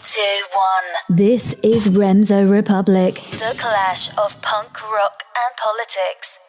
2, 1. This is Remso Republic. The clash of punk rock and politics.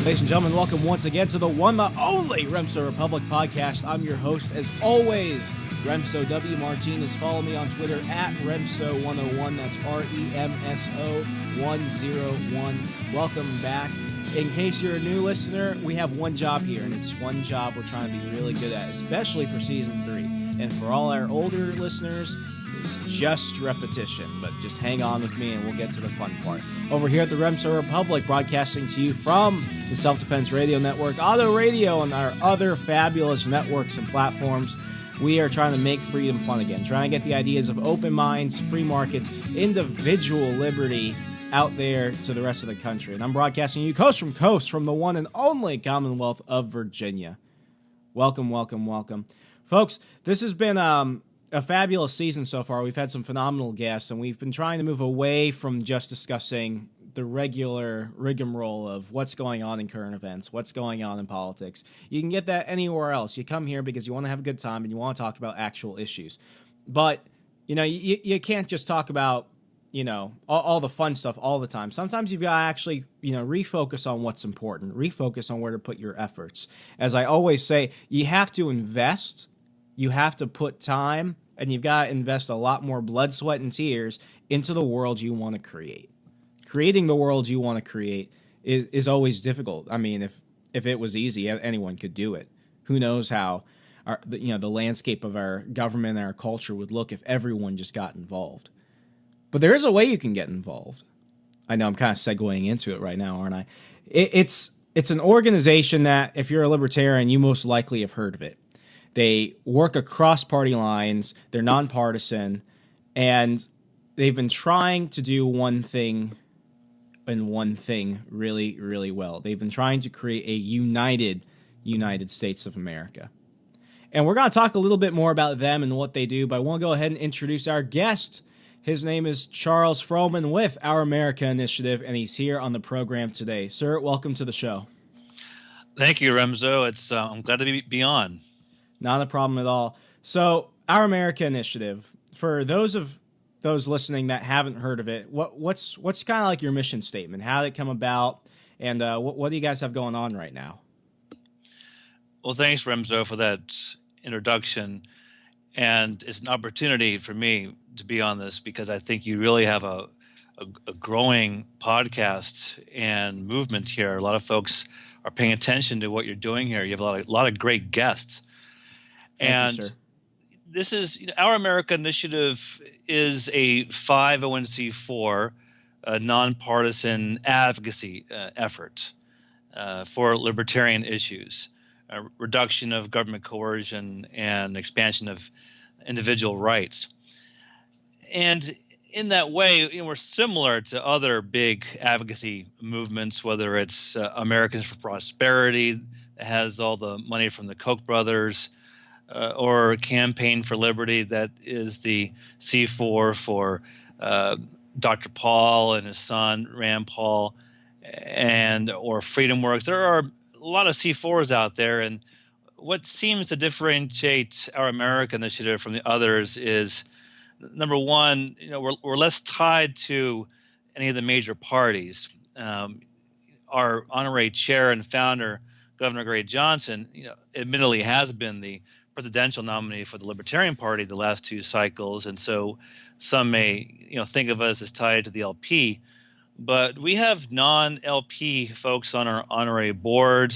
Ladies and gentlemen, welcome once again to the one, the only Remso Republic podcast. I'm your host, as always, Remso W. Martinez. Follow me on Twitter at Remso101. That's REMSO 101. Welcome back. In case you're a new listener, we have one job here, and it's one job we're trying to be really good at, especially for Season 3. And for all our older listeners, it's just repetition, but just hang on with me and we'll get to the fun part. Over here at the Remso Republic, broadcasting to you from the Self-Defense Radio Network, Auto Radio, and our other fabulous networks and platforms. We are trying to make freedom fun again, trying to get the ideas of open minds, free markets, individual liberty out there to the rest of the country. And I'm broadcasting you coast from the one and only Commonwealth of Virginia. Welcome, welcome, welcome. Folks, this has been a fabulous season so far. We've had some phenomenal guests, and we've been trying to move away from just discussing the regular rigmarole of what's going on in current events, what's going on in politics. You can get that anywhere else. You come here because you want to have a good time and you want to talk about actual issues. But, you can't just talk about, all the fun stuff all the time. Sometimes you've got to actually, refocus on what's important, refocus on where to put your efforts. As I always say, you have to invest. You have to put time, and you've got to invest a lot more blood, sweat, and tears into the world you want to create. Creating the world you want to create is always difficult. I mean, if it was easy, anyone could do it. Who knows how the landscape of our government and our culture would look if everyone just got involved. But there is a way you can get involved. I know I'm kind of segueing into it right now, aren't I? It's an organization that, if you're a libertarian, you most likely have heard of it. They work across party lines, they're nonpartisan, and they've been trying to do one thing really, really well. They've been trying to create a united United States of America. And we're going to talk a little bit more about them and what they do, but I want to go ahead and introduce our guest. His name is Charles Frohman with Our America Initiative, and he's here on the program today. Sir, welcome to the show. Thank you, Remso. I'm glad to be on. Not a problem at all. So, Our America Initiative, for those listening that haven't heard of it, what's kind of like your mission statement? How did it come about, and what do you guys have going on right now? Well, thanks, Remso, for that introduction. And it's an opportunity for me to be on this because I think you really have a growing podcast and movement here. A lot of folks are paying attention to what you're doing here. You have a lot of great guests. And this is Our America Initiative is a 501c4 nonpartisan advocacy effort for libertarian issues, reduction of government coercion and expansion of individual rights. And in that way, we're similar to other big advocacy movements, whether it's Americans for Prosperity, that has all the money from the Koch brothers, or Campaign for Liberty, that is the C4 for Dr. Paul and his son, Rand Paul, or Freedom Works. There are a lot of C4s out there, and what seems to differentiate Our America Initiative from the others is, number one, we're less tied to any of the major parties. Our honorary chair and founder, Governor Gray Johnson, admittedly has been the presidential nominee for the Libertarian Party the last two cycles, and so some may think of us as tied to the LP. But we have non-LP folks on our honorary board,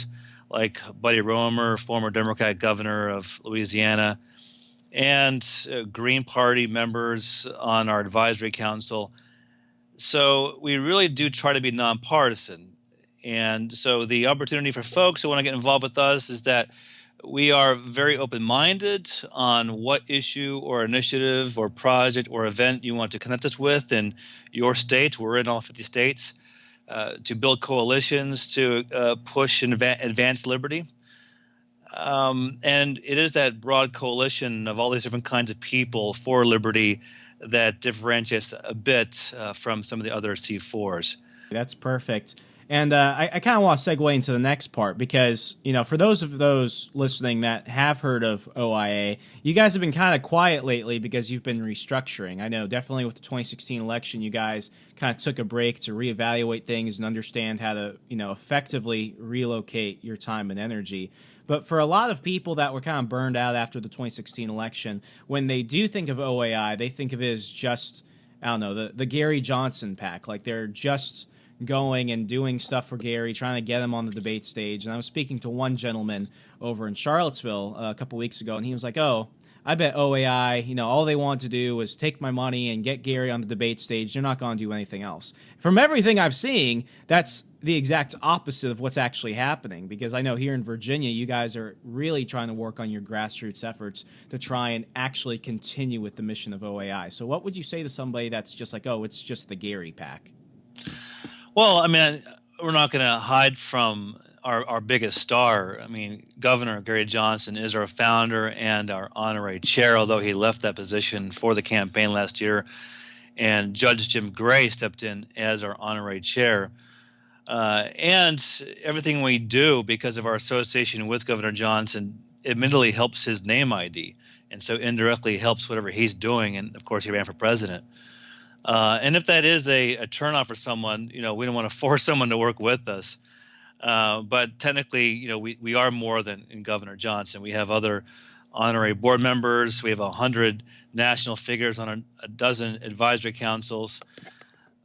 like Buddy Roemer, former Democratic governor of Louisiana, and Green Party members on our advisory council. So we really do try to be nonpartisan. And so the opportunity for folks who want to get involved with us is that we are very open-minded on what issue or initiative or project or event you want to connect us with in your state. We're in all 50 states to build coalitions to push and advance liberty. And it is that broad coalition of all these different kinds of people for liberty that differentiates a bit from some of the other C4s. That's perfect. And I kind of want to segue into the next part because, for those listening that have heard of OIA, you guys have been kind of quiet lately because you've been restructuring. I know definitely with the 2016 election, you guys kind of took a break to reevaluate things and understand how to, effectively relocate your time and energy. But for a lot of people that were kind of burned out after the 2016 election, when they do think of OAI, they think of it as just, I don't know, the Gary Johnson pack. Like they're just going and doing stuff for Gary, trying to get him on the debate stage. And I was speaking to one gentleman over in Charlottesville a couple weeks ago, and he was like, oh, I bet OAI, all they want to do is take my money and get Gary on the debate stage. They're not going to do anything else. From everything I've seen, that's the exact opposite of what's actually happening, because I know here in Virginia, you guys are really trying to work on your grassroots efforts to try and actually continue with the mission of OAI. So what would you say to somebody that's just like, oh, it's just the Gary pack? Well, I mean, we're not going to hide from our biggest star. I mean, Governor Gary Johnson is our founder and our honorary chair, although he left that position for the campaign last year. And Judge Jim Gray stepped in as our honorary chair. And everything we do, because of our association with Governor Johnson, admittedly helps his name ID. And so indirectly helps whatever he's doing. And, of course, he ran for president. And if that is a turnoff for someone, we don't want to force someone to work with us. But technically, we are more than in Governor Johnson. We have other honorary board members. We have 100 national figures on a dozen advisory councils.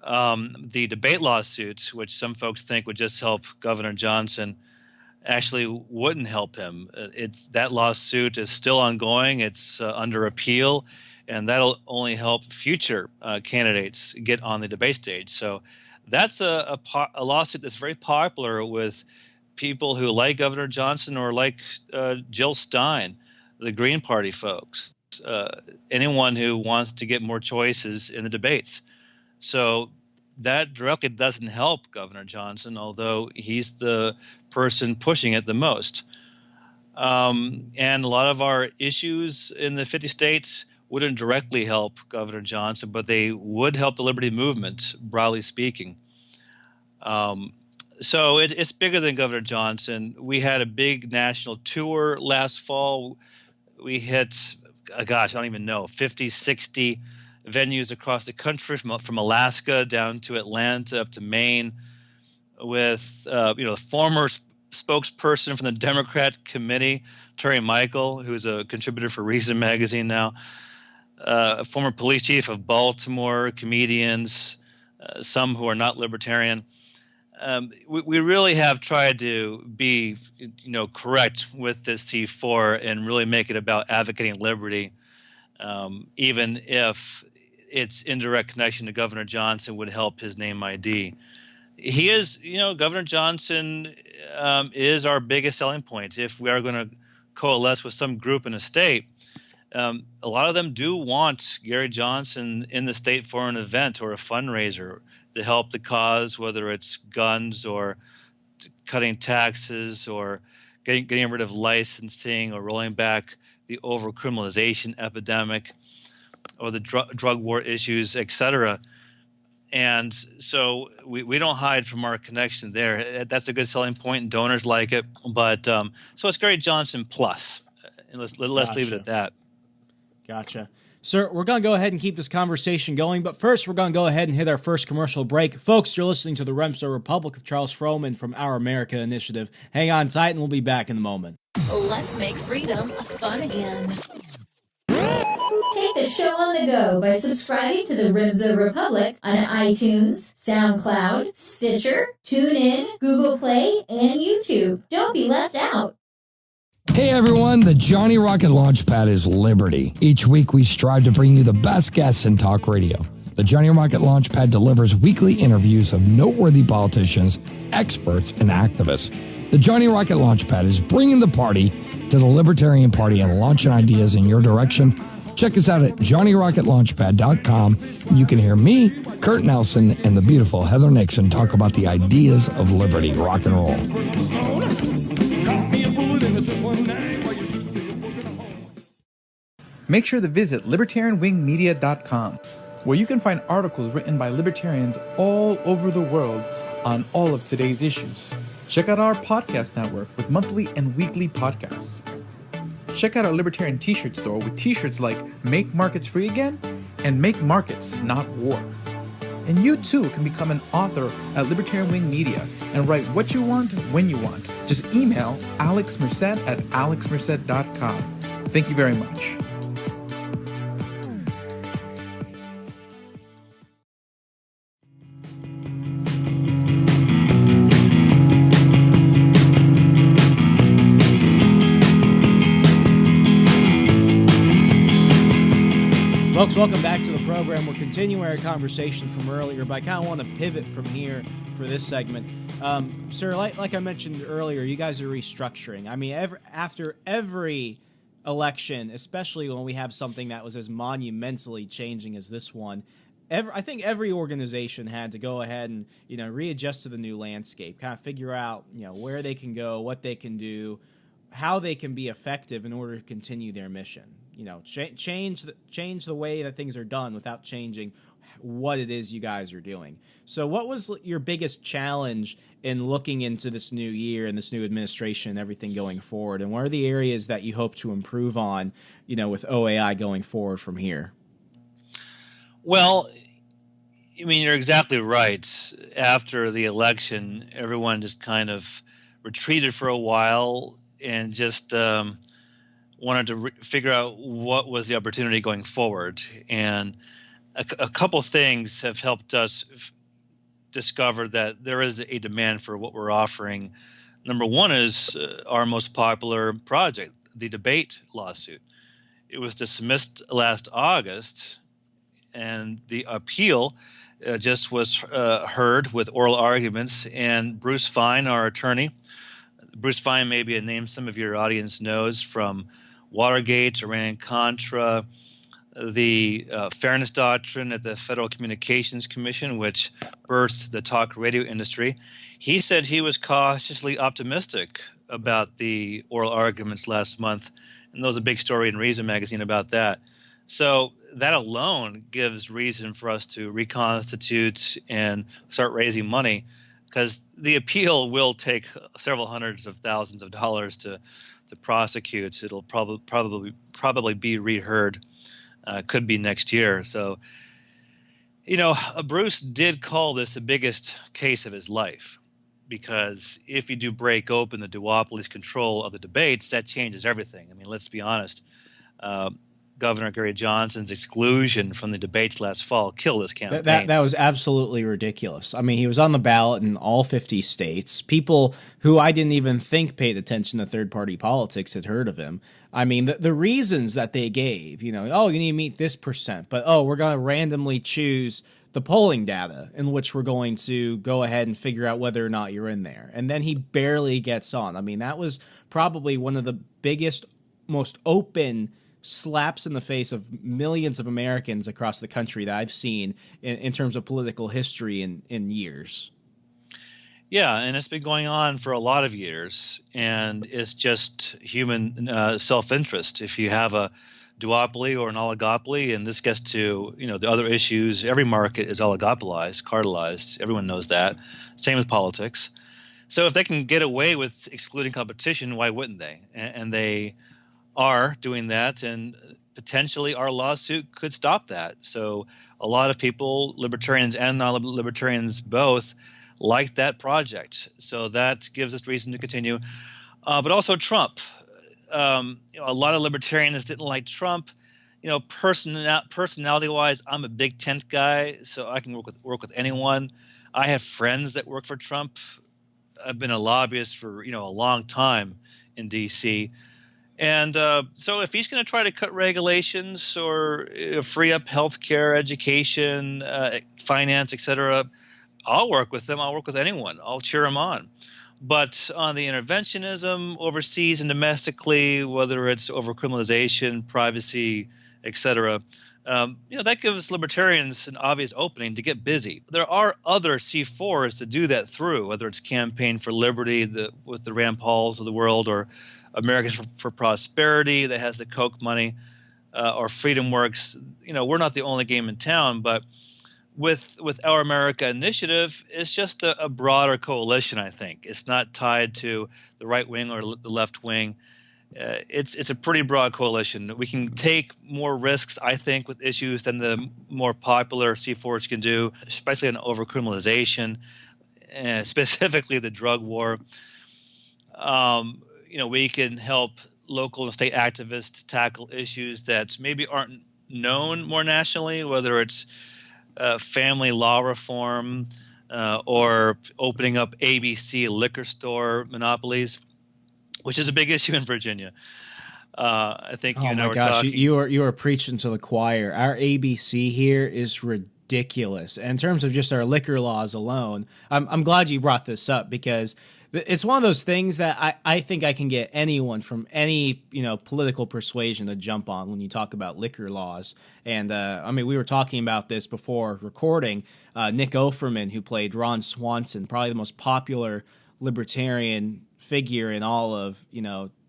The debate lawsuits, which some folks think would just help Governor Johnson, actually wouldn't help him. That lawsuit is still ongoing. It's under appeal. And that'll only help future candidates get on the debate stage. So that's a lawsuit that's very popular with people who like Governor Johnson or like Jill Stein, the Green Party folks, anyone who wants to get more choices in the debates. So that directly doesn't help Governor Johnson, although he's the person pushing it the most. And a lot of our issues in the 50 states wouldn't directly help Governor Johnson, but they would help the liberty movement, broadly speaking. So it's bigger than Governor Johnson. We had a big national tour last fall. We hit, I don't even know, 50, 60 venues across the country, from Alaska down to Atlanta up to Maine, with the former spokesperson from the Democrat committee, Terry Michael, who's a contributor for Reason magazine now, a former police chief of Baltimore, comedians, some who are not libertarian. We really have tried to be, correct with this C4 and really make it about advocating liberty, even if its indirect connection to Governor Johnson would help his name ID. He is, Governor Johnson is our biggest selling point. If we are going to coalesce with some group in a state, a lot of them do want Gary Johnson in the state for an event or a fundraiser to help the cause, whether it's guns or cutting taxes or getting rid of licensing or rolling back the overcriminalization epidemic or the drug war issues, et cetera. And so we don't hide from our connection there. That's a good selling point, and donors like it. But so it's Gary Johnson plus. And let's leave it at that. Gotcha. Sir, we're going to go ahead and keep this conversation going, but first we're going to go ahead and hit our first commercial break. Folks, you're listening to the Remso Republic of Charles Frohman from Our America Initiative. Hang on tight and we'll be back in a moment. Let's make freedom fun again. Take the show on the go by subscribing to the Remso Republic on iTunes, SoundCloud, Stitcher, TuneIn, Google Play, and YouTube. Don't be left out. Hey everyone, the Johnny Rocket Launchpad is Liberty. Each week we strive to bring you the best guests in talk radio. The Johnny Rocket Launchpad delivers weekly interviews of noteworthy politicians, experts, and activists. The Johnny Rocket Launchpad is bringing the party to the Libertarian Party and launching ideas in your direction. Check us out at JohnnyRocketLaunchpad.com. You can hear me, Kurt Nelson, and the beautiful Heather Nixon talk about the ideas of liberty, rock and roll. make sure to visit libertarianwingmedia.com, where you can find articles written by libertarians all over the world on all of today's issues. Check out our podcast network with monthly and weekly podcasts. Check out our Libertarian t-shirt store with t-shirts like Make Markets Free Again and Make Markets Not War. And you too can become an author at Libertarian Wing Media and write what you want when you want. Just email alexmerced@alexmerced.com. Thank you very much. Folks, welcome back to the program. We're continuing our conversation from earlier, but I kind of want to pivot from here for this segment. Sir, like I mentioned earlier, you guys are restructuring. I mean, after every election, especially when we have something that was as monumentally changing as this one, I think every organization had to go ahead and readjust to the new landscape, kind of figure out where they can go, what they can do, how they can be effective in order to continue their mission. Change the way that things are done without changing what it is you guys are doing. So what was your biggest challenge in looking into this new year and this new administration and everything going forward? And what are the areas that you hope to improve on, with OAI going forward from here? Well, I mean, you're exactly right. After the election, everyone just kind of retreated for a while and just wanted to figure out what was the opportunity going forward. And a couple things have helped us discover that there is a demand for what we're offering. Number one is our most popular project, the debate lawsuit. It was dismissed last August, and the appeal just was heard with oral arguments. And Bruce Fine, our attorney, Bruce Fine may be a name some of your audience knows from Watergate, Iran-Contra, the Fairness Doctrine at the Federal Communications Commission, which birthed the talk radio industry. He said he was cautiously optimistic about the oral arguments last month, and there was a big story in Reason magazine about that. So that alone gives reason for us to reconstitute and start raising money, because the appeal will take several hundreds of thousands of dollars to prosecute. It'll probably be reheard. Could be next year. So, Bruce did call this the biggest case of his life, because if you do break open the duopoly's control of the debates, that changes everything. I mean, let's be honest. Governor Gary Johnson's exclusion from the debates last fall killed his campaign. That was absolutely ridiculous. I mean, he was on the ballot in all 50 states. People who I didn't even think paid attention to third-party politics had heard of him. I mean, the reasons that they gave, you need to meet this percent, but we're going to randomly choose the polling data in which we're going to go ahead and figure out whether or not you're in there. And then he barely gets on. I mean, that was probably one of the biggest, most open slaps in the face of millions of Americans across the country that I've seen in terms of political history in years. Yeah, and it's been going on for a lot of years, and it's just human self-interest. If you have a duopoly or an oligopoly, and this gets to the other issues, every market is oligopolized, cartelized. Everyone knows that. Same with politics. So if they can get away with excluding competition, why wouldn't they? And they are doing that, and potentially our lawsuit could stop that. So a lot of people, libertarians and non-libertarians both, like that project. So that gives us reason to continue. But also Trump. A lot of libertarians didn't like Trump. Personality-wise, I'm a big tent guy, so I can work with anyone. I have friends that work for Trump. I've been a lobbyist for a long time in D.C., and so if he's going to try to cut regulations or free up healthcare, education, finance, etc., I'll work with them. I'll work with anyone. I'll cheer him on. But on the interventionism overseas and domestically, whether it's over criminalization, privacy, etc., that gives libertarians an obvious opening to get busy. There are other C4s to do that through, whether it's Campaign for Liberty with the Rand Pauls of the world, or Americans for Prosperity that has the Koch money. or Freedom Works, we're not the only game in town, but with Our America Initiative, it's just a broader coalition, I think. It's not tied to the right wing or the left wing. It's a pretty broad coalition. We can take more risks, I think, with issues than the more popular C4s can do, especially on overcriminalization, specifically the drug war. We can help local and state activists tackle issues that maybe aren't known more nationally, whether it's family law reform or opening up ABC liquor store monopolies, which is a big issue in Virginia. I think you and I were talking. You are preaching to the choir. Our ABC here is ridiculous. And in terms of just our liquor laws alone, I'm glad you brought this up, because it's one of those things that I think I can get anyone from any political persuasion to jump on when you talk about liquor laws. And we were talking about this before recording. Nick Offerman, who played Ron Swanson, probably the most popular libertarian figure in all of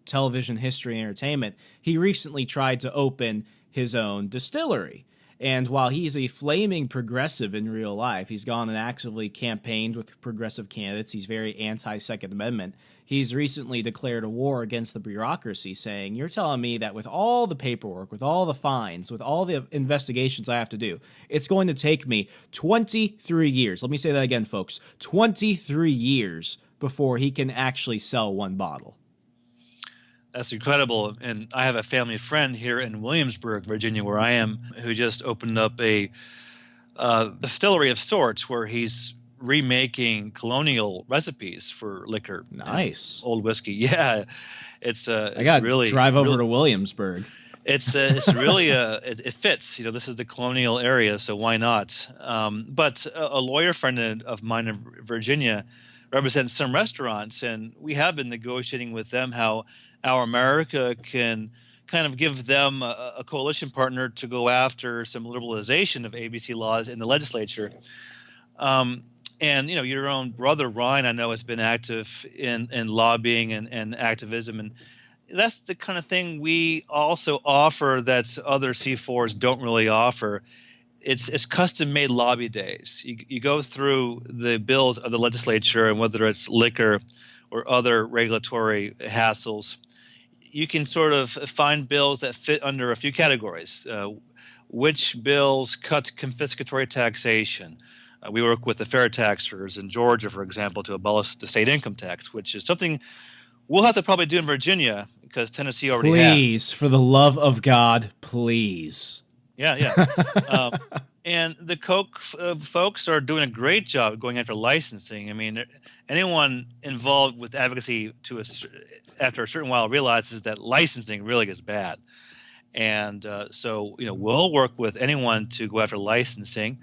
television history and entertainment, he recently tried to open his own distillery. And while he's a flaming progressive in real life, he's gone and actively campaigned with progressive candidates. He's very anti-Second Amendment. He's recently declared a war against the bureaucracy, saying, you're telling me that with all the paperwork, with all the fines, with all the investigations I have to do, it's going to take me 23 years. Let me say that again, folks. 23 years before he can actually sell one bottle. That's incredible. And I have a family friend here in Williamsburg, Virginia, where I am, who just opened up a distillery of sorts where he's remaking colonial recipes for liquor. Nice. Old whiskey. Yeah. I got really drive over to Williamsburg. It's really it fits. This is the colonial area, so why not? But a lawyer friend of mine in Virginia represents some restaurants, and we have been negotiating with them how Our America can kind of give them a coalition partner to go after some liberalization of ABC laws in the legislature. And your own brother Ryan, I know, has been active in lobbying and activism, and that's the kind of thing we also offer that other C4s don't really offer. It's custom-made lobby days. You go through the bills of the legislature, and whether it's liquor or other regulatory hassles, you can sort of find bills that fit under a few categories. Which bills cut confiscatory taxation? We work with the fair taxers in Georgia, for example, to abolish the state income tax, which is something we'll have to probably do in Virginia because Tennessee already has. Please, for the love of God, please. Yeah. And the Koch folks are doing a great job going after licensing. I mean, anyone involved with advocacy after a certain while realizes that licensing really gets bad. And so we'll work with anyone to go after licensing.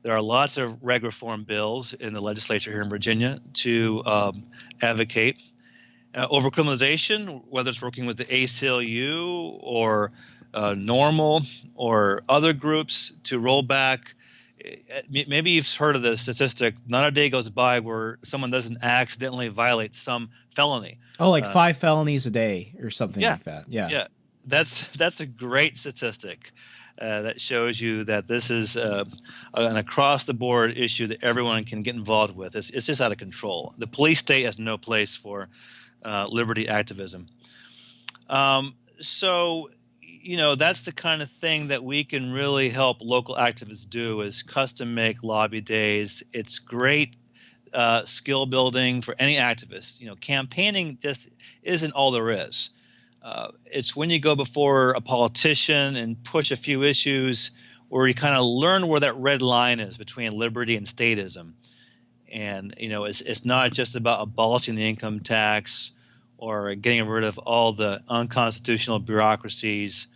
There are lots of reg reform bills in the legislature here in Virginia to advocate. Overcriminalization, whether it's working with the ACLU or Normal or other groups to roll back. Maybe you've heard of the statistic, not a day goes by where someone doesn't accidentally violate some felony. Oh, like 5 felonies a day or something like that. Yeah. That's a great statistic that shows you that this is an across-the-board issue that everyone can get involved with. It's just out of control. The police state has no place for liberty activism. So that's the kind of thing that we can really help local activists do is custom make lobby days. It's great skill building for any activist. Campaigning just isn't all there is. It's when you go before a politician and push a few issues where you kind of learn where that red line is between liberty and statism. And, it's not just about abolishing the income tax or getting rid of all the unconstitutional bureaucracies.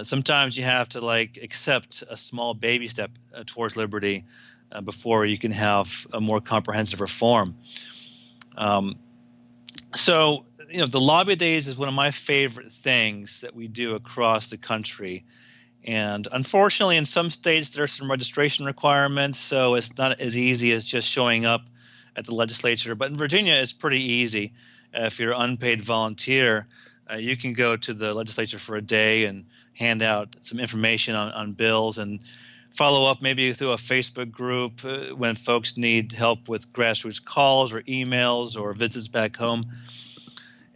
Sometimes you have to accept a small baby step towards liberty before you can have a more comprehensive reform. So the lobby days is one of my favorite things that we do across the country. And unfortunately, in some states, there are some registration requirements, so it's not as easy as just showing up at the legislature. But in Virginia, it's pretty easy. If you're an unpaid volunteer, You can go to the legislature for a day and hand out some information on bills and follow up maybe through a Facebook group when folks need help with grassroots calls or emails or visits back home.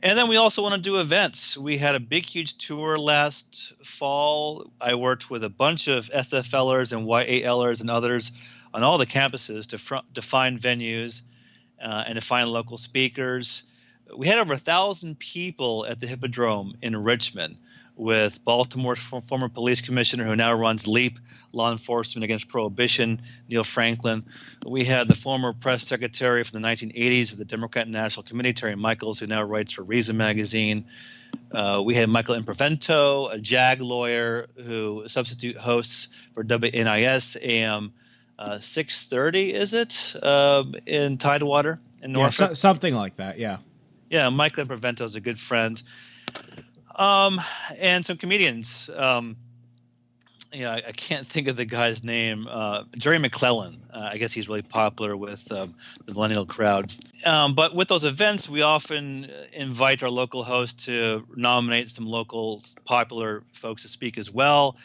And then we also want to do events. We had a big, huge tour last fall. I worked with a bunch of SFLers and YALers and others on all the campuses to find venues and to find local speakers. We had over 1,000 people at the Hippodrome in Richmond with Baltimore's former police commissioner who now runs LEAP, Law Enforcement Against Prohibition, Neil Franklin. We had the former press secretary from the 1980s of the Democrat National Committee, Terry Michaels, who now writes for Reason magazine. We had Michael Imprevento, a JAG lawyer who substitute hosts for WNIS AM 630, is it, in Tidewater in Norfolk? Yeah, something like that, yeah. Yeah, Michael Imprevento is a good friend. And some comedians. I can't think of the guy's name. Jerry McClellan. I guess he's really popular with the millennial crowd. But with those events, we often invite our local host to nominate some local popular folks to speak as well.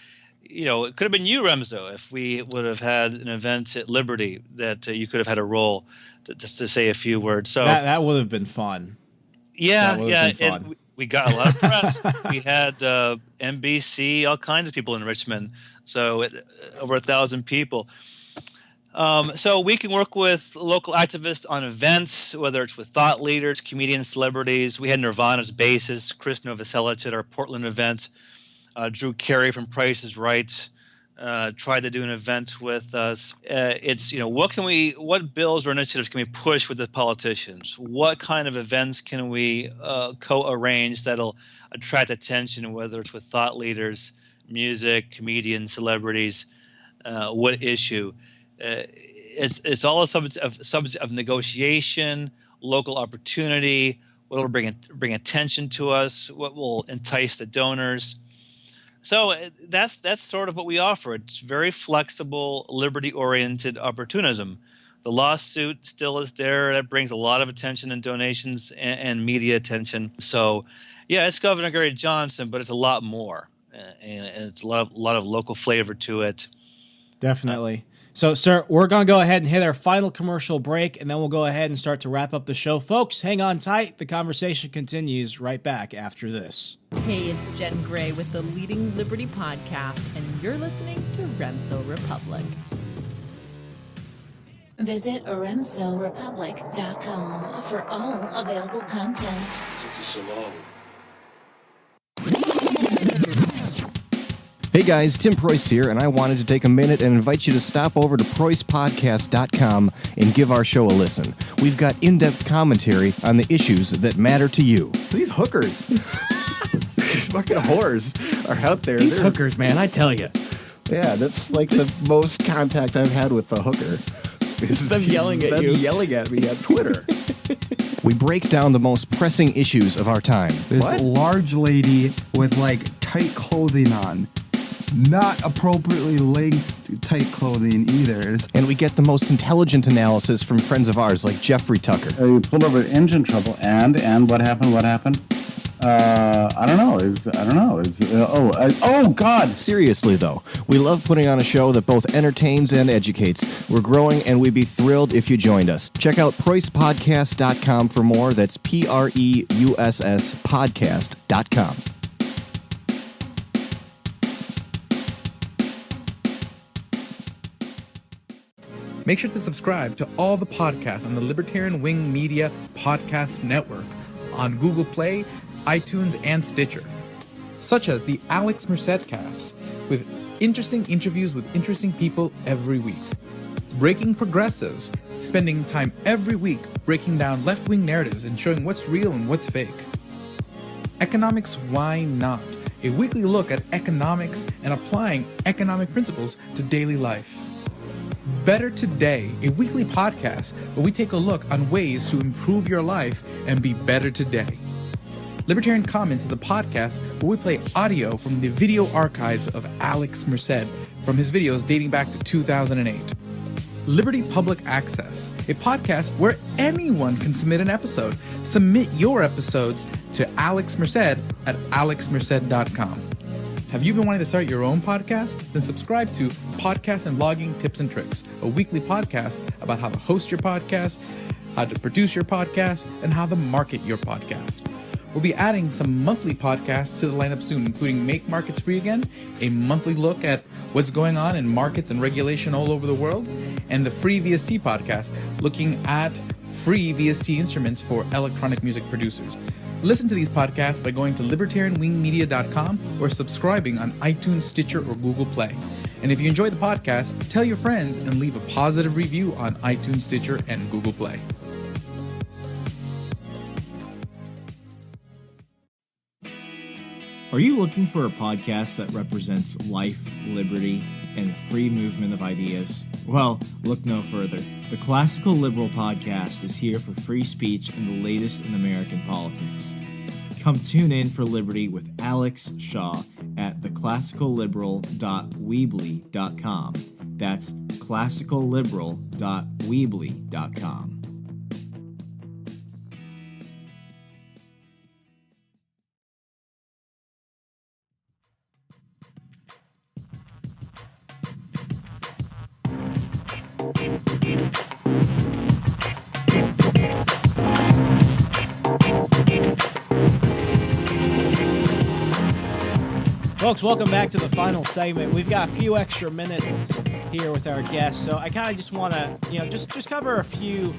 It could have been you, Remso, if we would have had an event at Liberty that you could have had a role just to say a few words. So that would have been fun. Yeah. And we got a lot of press. We had NBC, all kinds of people in Richmond. So over 1,000 people. So we can work with local activists on events, whether it's with thought leaders, comedians, celebrities. We had Nirvana's bassist, Chris Novoselic, at our Portland event. Drew Carey from Price is Right tried to do an event with us. It's, what bills or initiatives can we push with the politicians? What kind of events can we co-arrange that'll attract attention, whether it's with thought leaders, music, comedians, celebrities, what issue? It's all a subject of negotiation, local opportunity, what will bring attention to us, what will entice the donors. So that's sort of what we offer. It's very flexible, liberty-oriented opportunism. The lawsuit still is there. That brings a lot of attention and donations and media attention. So, yeah, it's Governor Gary Johnson, but it's a lot more, and it's a lot of local flavor to it. Definitely. So, sir, we're going to go ahead and hit our final commercial break, and then we'll go ahead and start to wrap up the show. Folks, hang on tight. The conversation continues right back after this. Hey, it's Jen Gray with the Leading Liberty Podcast, and you're listening to Remso Republic. Visit remsorepublic.com for all available content. Hey guys, Tim Preuss here, and I wanted to take a minute and invite you to stop over to PreussPodcast.com and give our show a listen. We've got in-depth commentary on the issues that matter to you. These hookers, fucking whores, are out there. These hookers, man, I tell you. Yeah, that's like the most contact I've had with the hooker. Is them yelling at you. Yelling at me on Twitter. We break down the most pressing issues of our time. This large lady with like tight clothing on. Not appropriately linked to tight clothing either. And we get the most intelligent analysis from friends of ours like Jeffrey Tucker. You pulled over engine trouble, and what happened? What happened? I don't know. Oh, God. Seriously, though, we love putting on a show that both entertains and educates. We're growing, and we'd be thrilled if you joined us. Check out PreussPodcast.com for more. That's PREUSS podcast.com. Make sure to subscribe to all the podcasts on the Libertarian Wing Media Podcast Network on Google Play, iTunes, and Stitcher, such as the Alex Merced Cast, with interesting interviews with interesting people every week. Breaking Progressives, spending time every week breaking down left-wing narratives and showing what's real and what's fake. Economics Why Not? A weekly look at economics and applying economic principles to daily life. Better Today, a weekly podcast where we take a look on ways to improve your life and be better today. Libertarian Comments is a podcast where we play audio from the video archives of Alex Merced from his videos dating back to 2008. Liberty Public Access, a podcast where anyone can submit an episode. Submit your episodes to Alex Merced at alexmerced.com. Have you been wanting to start your own podcast? Then subscribe to Podcast and Blogging Tips and Tricks, a weekly podcast about how to host your podcast, how to produce your podcast, and how to market your podcast. We'll be adding some monthly podcasts to the lineup soon, including Make Markets Free Again, a monthly look at what's going on in markets and regulation all over the world, and the Free VST podcast, looking at free VST instruments for electronic music producers. Listen to these podcasts by going to libertarianwingmedia.com or subscribing on iTunes, Stitcher, or Google Play. And if you enjoy the podcast, tell your friends and leave a positive review on iTunes, Stitcher, and Google Play. Are you looking for a podcast that represents life, liberty, and free movement of ideas? Well, look no further. The Classical Liberal Podcast is here for free speech and the latest in American politics. Come tune in for liberty with Alex Shaw at theclassicalliberal.weebly.com. That's classicalliberal.weebly.com. Folks, welcome back to the final segment. We've got a few extra minutes here with our guests, so I kind of just want to, just cover a few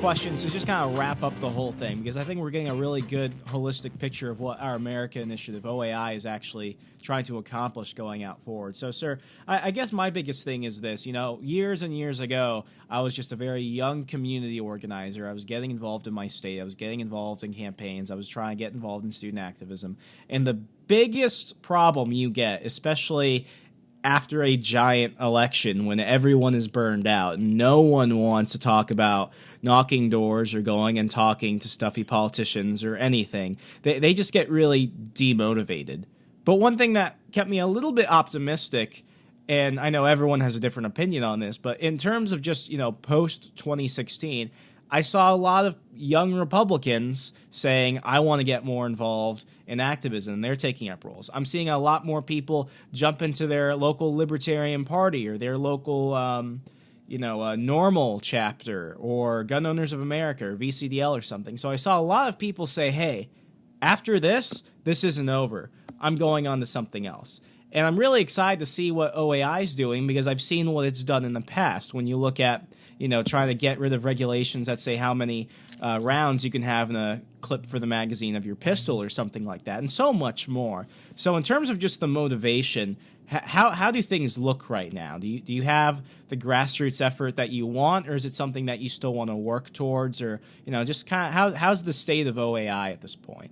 questions to just kind of wrap up the whole thing, because I think we're getting a really good holistic picture of what our America Initiative, OAI, is actually trying to accomplish going out forward. So, sir, I guess my biggest thing is this. Years and years ago, I was just a very young community organizer. I was getting involved in my state. I was getting involved in campaigns. I was trying to get involved in student activism. And the biggest problem you get, especially after a giant election when everyone is burned out, no one wants to talk about knocking doors or going and talking to stuffy politicians or anything. They just get really demotivated. But one thing that kept me a little bit optimistic, and I know everyone has a different opinion on this, but in terms of just, post 2016, I saw a lot of young Republicans saying, I want to get more involved in activism. They're taking up roles. I'm seeing a lot more people jump into their local Libertarian Party or their local, Normal chapter or Gun Owners of America or VCDL or something. So I saw a lot of people say, hey, after this isn't over. I'm going on to something else. And I'm really excited to see what OAI is doing, because I've seen what it's done in the past. When you look at, trying to get rid of regulations that say how many rounds you can have in a clip for the magazine of your pistol or something like that, and so much more. So in terms of just the motivation, how do things look right now? Do you have the grassroots effort that you want, or is it something that you still want to work towards, or just kind of how's the state of OAI at this point?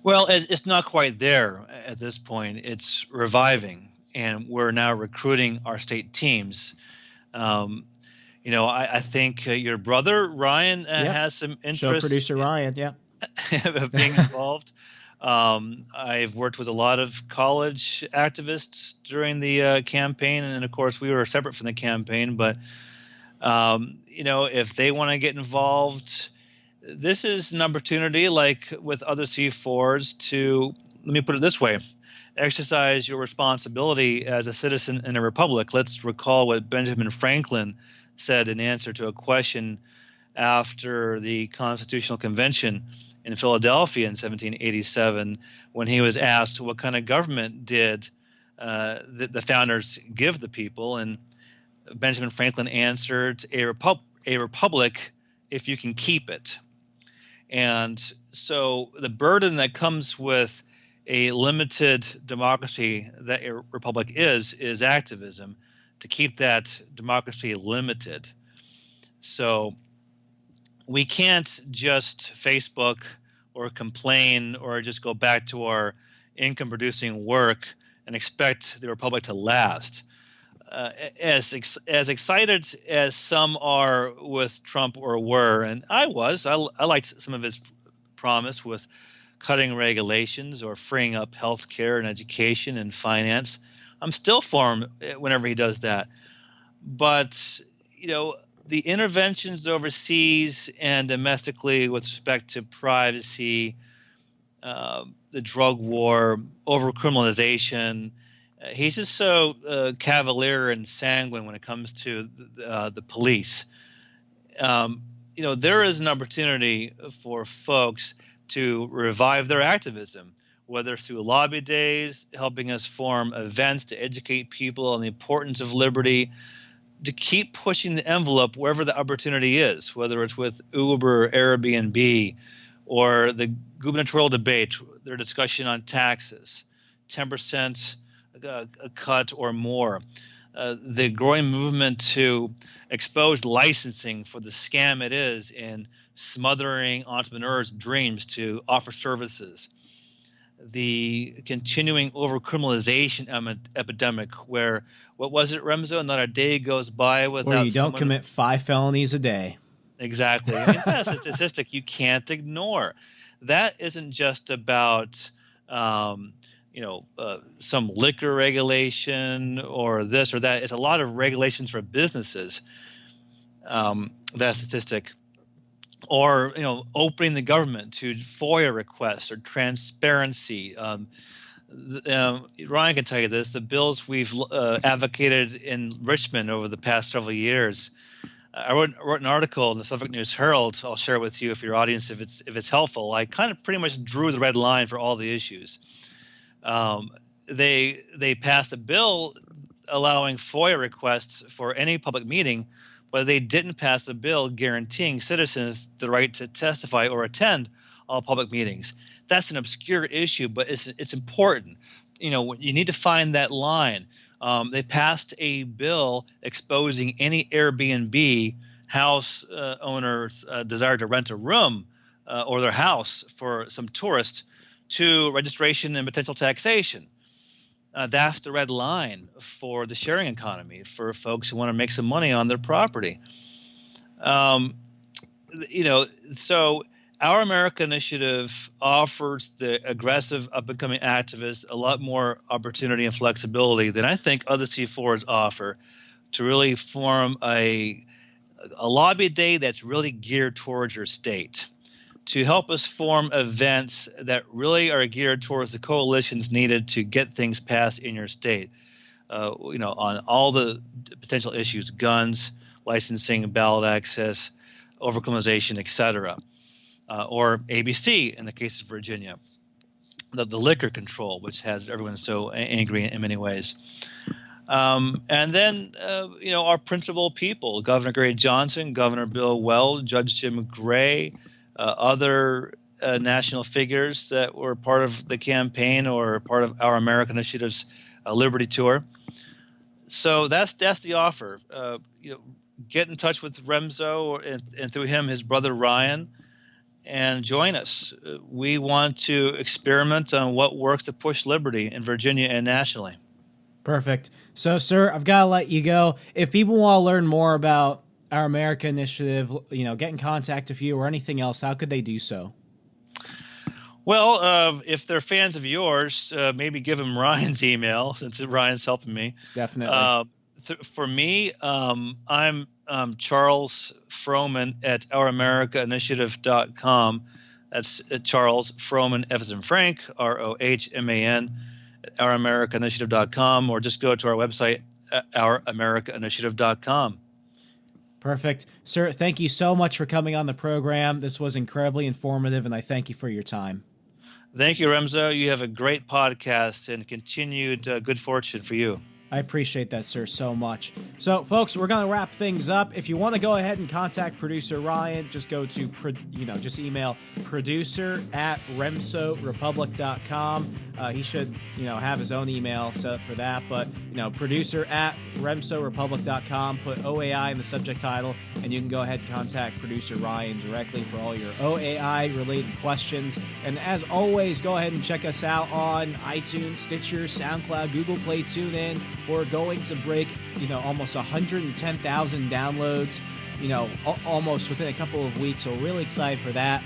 Well, it's not quite there at this point. It's reviving, and we're now recruiting our state teams. I think your brother Ryan has some interest. Show producer Ryan, yeah, of being involved. I've worked with a lot of college activists during the campaign, and of course we were separate from the campaign. But if they want to get involved, this is an opportunity, like with other C4s, to, let me put it this way, exercise your responsibility as a citizen in a republic. Let's recall what Benjamin Franklin said in answer to a question after the Constitutional Convention in Philadelphia in 1787, when he was asked what kind of government did the founders give the people. And Benjamin Franklin answered, a republic if you can keep it. And so the burden that comes with a limited democracy that a republic is activism, to keep that democracy limited. So we can't just Facebook or complain or just go back to our income-producing work and expect the republic to last. As excited as some are with Trump or were, and I liked some of his promise with cutting regulations or freeing up healthcare and education and finance. I'm still for him whenever he does that. But, the interventions overseas and domestically with respect to privacy, the drug war, over-criminalization, he's just so cavalier and sanguine when it comes to the police. There is an opportunity for folks to revive their activism, whether it's through lobby days, helping us form events to educate people on the importance of liberty, to keep pushing the envelope wherever the opportunity is, whether it's with Uber, Airbnb, or the gubernatorial debate, their discussion on taxes, 10% a cut or more, the growing movement to expose licensing for the scam it is in smothering entrepreneurs' dreams to offer services, the continuing over-criminalization epidemic where, what was it, Remso? Not a day goes by without Or you don't commit 5 felonies a day. Exactly. I mean, that's a statistic you can't ignore. That isn't just about, some liquor regulation or this or that. It's a lot of regulations for businesses, that statistic. Or, opening the government to FOIA requests or transparency. Ryan can tell you this. The bills we've advocated in Richmond over the past several years. I wrote an article in the Suffolk News Herald. I'll share it with you if your audience, if it's helpful. I kind of pretty much drew the red line for all the issues. They passed a bill allowing FOIA requests for any public meeting, but they didn't pass a bill guaranteeing citizens the right to testify or attend all public meetings. That's an obscure issue, but it's important. You need to find that line. They passed a bill exposing any Airbnb house owner's desire to rent a room or their house for some tourists to registration and potential taxation. That's the red line for the sharing economy, for folks who want to make some money on their property. So Our America Initiative offers the aggressive up-and-coming activists a lot more opportunity and flexibility than I think other C4s offer to really form a lobby day that's really geared towards your state, to help us form events that really are geared towards the coalitions needed to get things passed in your state, on all the potential issues, guns, licensing, ballot access, overcriminalization, et cetera. Or ABC in the case of Virginia, the liquor control, which has everyone so angry in many ways. And then, our principal people, Governor Gary Johnson, Governor Bill Weld, Judge Jim Gray, other national figures that were part of the campaign or part of Our America Initiative's Liberty Tour. So that's the offer. Get in touch with Remso and through him, his brother Ryan, and join us. We want to experiment on what works to push liberty in Virginia and nationally. Perfect. So, sir, I've got to let you go. If people want to learn more about Our America Initiative, get in contact with you or anything else, how could they do so? Well, if they're fans of yours, maybe give them Ryan's email, since Ryan's helping me. Definitely. For me, I'm Charles Frohman at ouramericainitiative.com. That's Charles Frohman, F as in Frank, Rohman, at ouramericainitiative.com, or just go to our website, ouramericainitiative.com. Perfect. Sir, thank you so much for coming on the program. This was incredibly informative, and I thank you for your time. Thank you, Remso. You have a great podcast and continued good fortune for you. I appreciate that, sir, so much. So, folks, we're going to wrap things up. If you want to go ahead and contact producer Ryan, just go to, just email producer@remsorepublic.com. He should, have his own email set up for that. But, producer@remsorepublic.com. Put OAI in the subject title, and you can go ahead and contact producer Ryan directly for all your OAI-related questions. And as always, go ahead and check us out on iTunes, Stitcher, SoundCloud, Google Play, TuneIn. We're going to break, almost 110,000 downloads, almost within a couple of weeks. So we're really excited for that.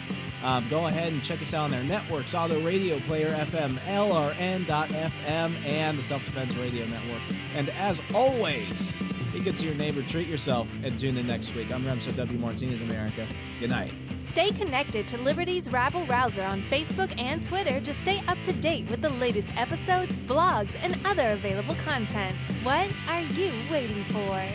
Go ahead and check us out on their networks, Auto Radio Player FM, LRN.FM, and the Self-Defense Radio Network. And as always, be good to your neighbor, treat yourself, and tune in next week. I'm Remso W. Martinez, America. Good night. Stay connected to Liberty's Rabble Rouser on Facebook and Twitter to stay up to date with the latest episodes, blogs, and other available content. What are you waiting for?